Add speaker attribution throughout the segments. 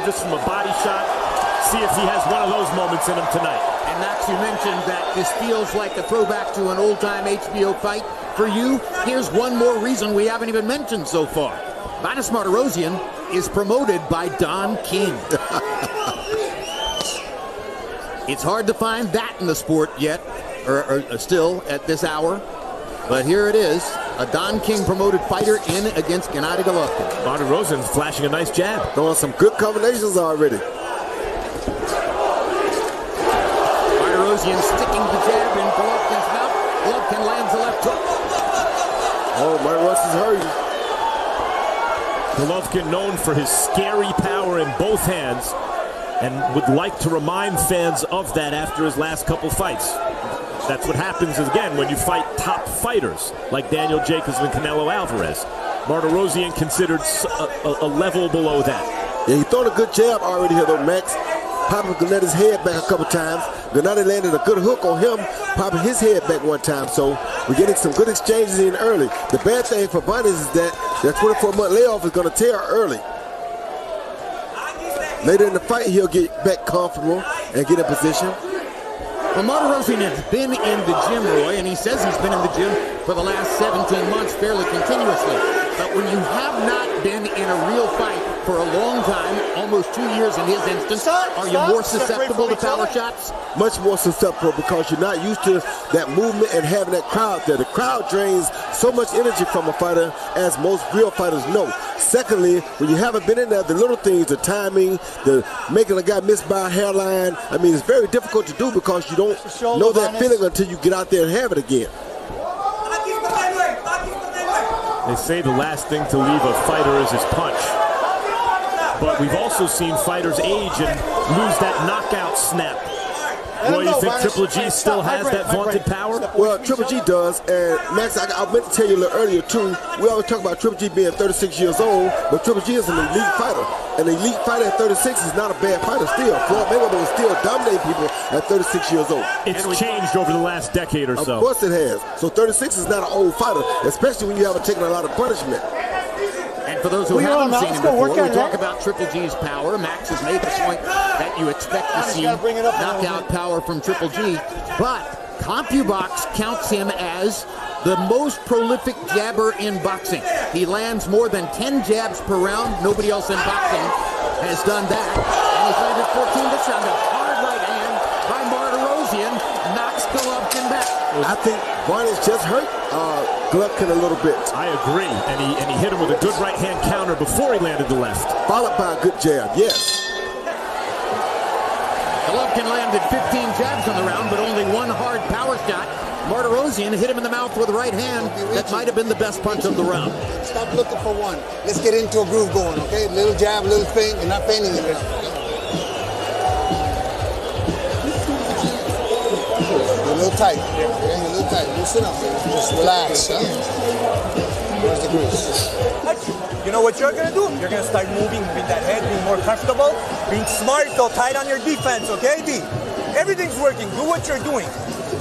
Speaker 1: Just from a body shot, see if he has one of those moments in him tonight.
Speaker 2: And Max, you mentioned that this feels like a throwback to an old-time HBO fight. For you, here's one more reason we haven't even mentioned so far. Vanäs Mартиросян is promoted by Don King. It's hard to find that in the sport yet, or still at this hour. But here it is, a Don King promoted fighter in against Gennadий Головкин.
Speaker 1: Mартиросян's flashing a nice jab.
Speaker 3: Throwing some good combinations already.
Speaker 2: Mартиросяn sticking the jab in Головkin's mouth. Головkin lands a left hook.
Speaker 3: Oh, Mартиросян's hurting.
Speaker 1: Головkin known for his scary power in both hands, and would like to remind fans of that after his last couple fights. That's what happens again when you fight top fighters like Daniel Jacobs and Canelo Alvarez. Mартиросяn considered a level below that.
Speaker 3: Yeah, he thrown a good jab already here though, Max. Popping Gennadий's head back a couple times. Gennadий landed a good hook on him, popping his head back one time. So we're getting some good exchanges in early. The bad thing for Vanäs is that 24-month layoff is going to tear early. Later in the fight, he'll get back comfortable and get in position.
Speaker 2: Well, Mартиросяn has been in the gym, Roy, and he says he's been in the gym for the last 17 months fairly continuously. But when you have not been in a real fight for a long time, almost 2 years in his instance, are you more susceptible to power shots?
Speaker 3: Much more susceptible because you're not used to that movement and having that crowd there. The crowd drains so much energy from a fighter, as most real fighters know. Secondly, when you haven't been in there, the little things, the timing, the making a guy miss by a hairline, I mean, it's very difficult to do because you don't know that feeling until you get out there and have it again.
Speaker 1: They say the last thing to leave a fighter is his punch. But we've also seen fighters age and lose that knockout snap. Roy, you think Triple G still has that vaunted power?
Speaker 3: Well, Triple G does, and Max, I meant to tell you a little earlier too, we always talk about Triple G being 36 years old, but Triple G is an elite fighter. An elite fighter at 36 is not a bad fighter still. Floyd Mayweather was still dominating people at 36 years old.
Speaker 1: It's changed over the last decade or so.
Speaker 3: Of course it has. So 36 is not an old fighter, especially when you haven't taken a lot of punishment.
Speaker 2: And for those who haven't seen him before, we talk about Triple G's power. Max has made the point that you expect to see knockout power from Triple G. But CompuBox counts him as the most prolific jabber in boxing. He lands more than 10 jabs per round. Nobody else in boxing has done that. And he's landed 14 this round. A hard right hand by Mартиросяn knocks Головkin back.
Speaker 3: I think Vanäs just hurt Головkin a little bit.
Speaker 1: I agree, and he hit him with a good right hand counter before he landed the left.
Speaker 3: Followed by a good jab, yes.
Speaker 2: Головkin landed 15 jabs on the round, but only one hard power shot. Mартиросяn hit him in the mouth with a right hand that might have been the best punch of the round.
Speaker 4: Stop looking for one. Let's get into a groove going, okay? Little jab, little feint, and not feinting it. You're a little tight. Okay? You're a little tight. Loosen up. Just relax. Huh? Where's the grease?
Speaker 5: You know what you're going to do? You're going to start moving with that head, being more comfortable, being smart, so tight on your defense, okay, D? Everything's working. Do what you're doing.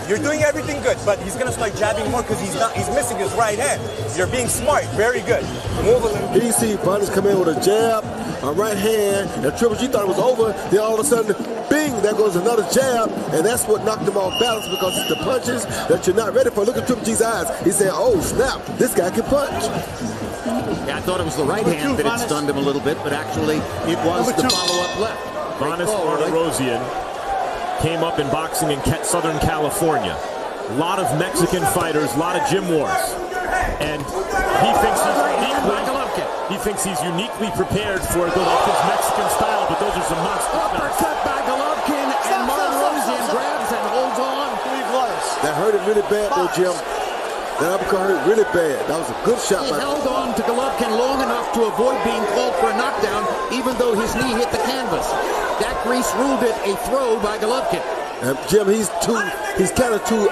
Speaker 5: You're doing everything good, but he's going to start jabbing more because he's missing his right hand. You're being smart. Very good. Move a little bit.
Speaker 3: Here you see Vanäs come in with a jab, a right hand, and Triple G thought it was over. Then all of a sudden, bing, there goes another jab, and that's what knocked him off balance because it's the punches that you're not ready for. Look at Triple G's eyes. He's saying, oh, snap, this guy can punch.
Speaker 2: Yeah, I thought it was the right hand that had stunned him a little bit, but actually it was the follow-up left.
Speaker 1: Vanäs Mартиросяn came up in boxing in Southern California. A lot of Mexican fighters, a lot of gym wars. And he thinks he's uniquely prepared for Головkin's Mexican style, but those are some monster
Speaker 2: uppercut by Головkin, and Mартirosyan grabs and holds on.
Speaker 3: That hurt him really bad though, Jim. That uppercut hurt really bad. That was a good shot.
Speaker 2: He held on to Головkin long enough to avoid being called for a knockdown, even though his knee hit the canvas. That grease ruled it a throw by Головkin.
Speaker 3: Jim, he's kind of too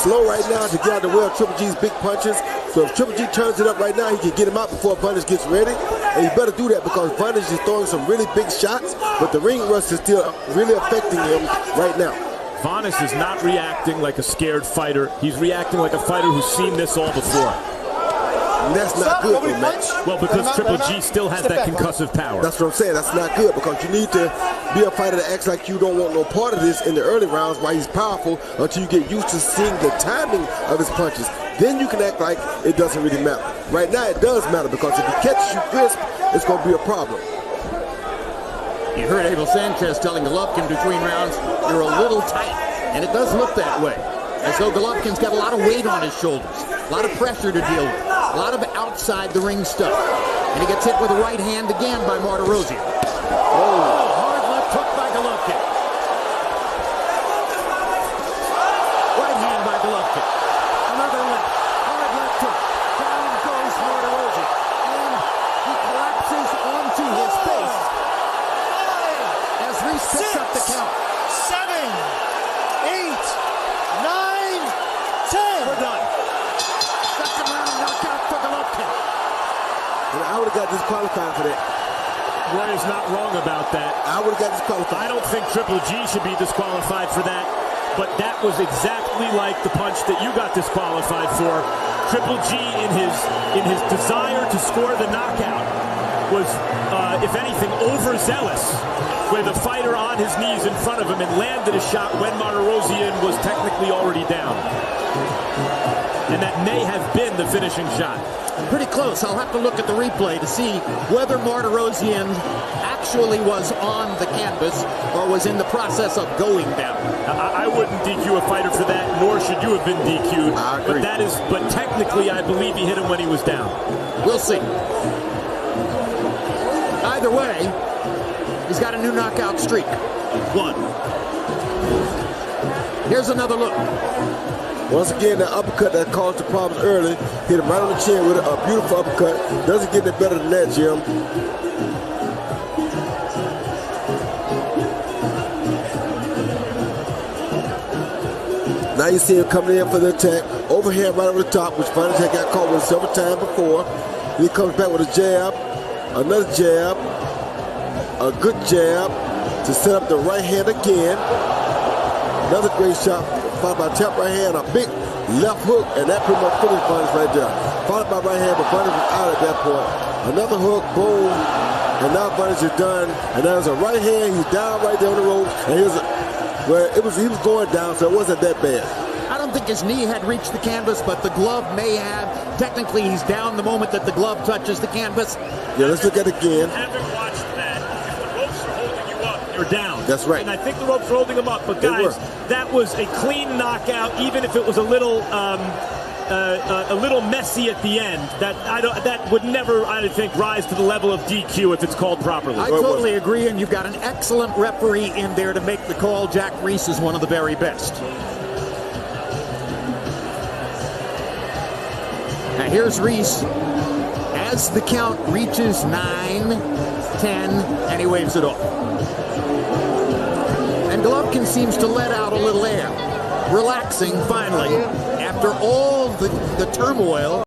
Speaker 3: slow right now to get out of the way of Triple G's big punches. So if Triple G turns it up right now, he can get him out before Vanäs gets ready. And he better do that because Vanäs is throwing some really big shots, but the ring rust is still really affecting him right now.
Speaker 1: Vanäs is not reacting like a scared fighter. He's reacting like a fighter who's seen this all before.
Speaker 3: And that's not good for Max.
Speaker 1: Well, because Triple G still has that concussive power.
Speaker 3: That's what I'm saying. That's not good because you need to be a fighter that acts like you don't want no part of this in the early rounds while he's powerful until you get used to seeing the timing of his punches. Then you can act like it doesn't really matter. Right now it does matter because if he catches you crisp, it's going to be a problem.
Speaker 2: You heard Abel Sanchez telling Головкин between rounds, you're a little tight. And it does look that way. As though Головkin's got a lot of weight on his shoulders. A lot of pressure to deal with. A lot of outside the ring stuff. And he gets hit with a right hand again by Mартиросян. Oh, hard left hook by Головкin. Right hand by Головkin. Another left. Hard left hook. Down goes Mартиросяn. And he collapses onto his face. As Reese picks up the count.
Speaker 4: 7, 8, 9, 10.
Speaker 2: We're done. Second round knockout for Головkin.
Speaker 3: I would have got disqualified for that.
Speaker 1: Roy is not wrong about that.
Speaker 3: I would have got disqualified.
Speaker 1: I don't think Triple G should be disqualified for that, but that was exactly like the punch that you got disqualified for. Triple G, in his desire to score the knockout, was, if anything, overzealous with a fighter on his knees in front of him and landed a shot when Mартиросян was technically already down. And that may have been the finishing shot.
Speaker 2: Pretty close. I'll have to look at the replay to see whether Mартиросян actually was on the canvas or was in the process of going down.
Speaker 1: I wouldn't DQ a fighter for that, nor should you have been DQ'd.
Speaker 3: I agree.
Speaker 1: But technically, I believe he hit him when he was down.
Speaker 2: We'll see. Either way, he's got a new knockout streak. One. Here's another look.
Speaker 3: Once again, the uppercut that caused the problems early, hit him right on the chin with a beautiful uppercut. Doesn't get any better than that, Jim. Now you see him coming in for the attack. Overhand right over the top, which Vanäs had got caught with several times before. He comes back with a jab, another jab, a good jab to set up the right hand again. Another great shot, followed by tap right hand, a big left hook, and that pretty much finished Vanäs right there. Followed by right hand, but Vanäs was out at that point. Another hook, boom, and now Vanäs is done. And there's a right hand, he's down right there on the ropes, and he was going down, so it wasn't that bad.
Speaker 2: I don't think his knee had reached the canvas, but the glove may have. Technically, he's down the moment that the glove touches the canvas.
Speaker 3: Yeah, let's look at it again.
Speaker 1: Haven't watched that. If the ropes are holding you up, you're down.
Speaker 3: That's right.
Speaker 1: And I think the ropes are holding him up. But guys, that was a clean knockout, even if it was a little messy at the end. That would never, I think, rise to the level of DQ if it's called properly.
Speaker 2: I totally agree, and you've got an excellent referee in there to make the call. Jack Reese is one of the very best. Now here's Reese as the count reaches 9, 10, and he waves it off. And Головkin seems to let out a little air, relaxing finally after all the turmoil.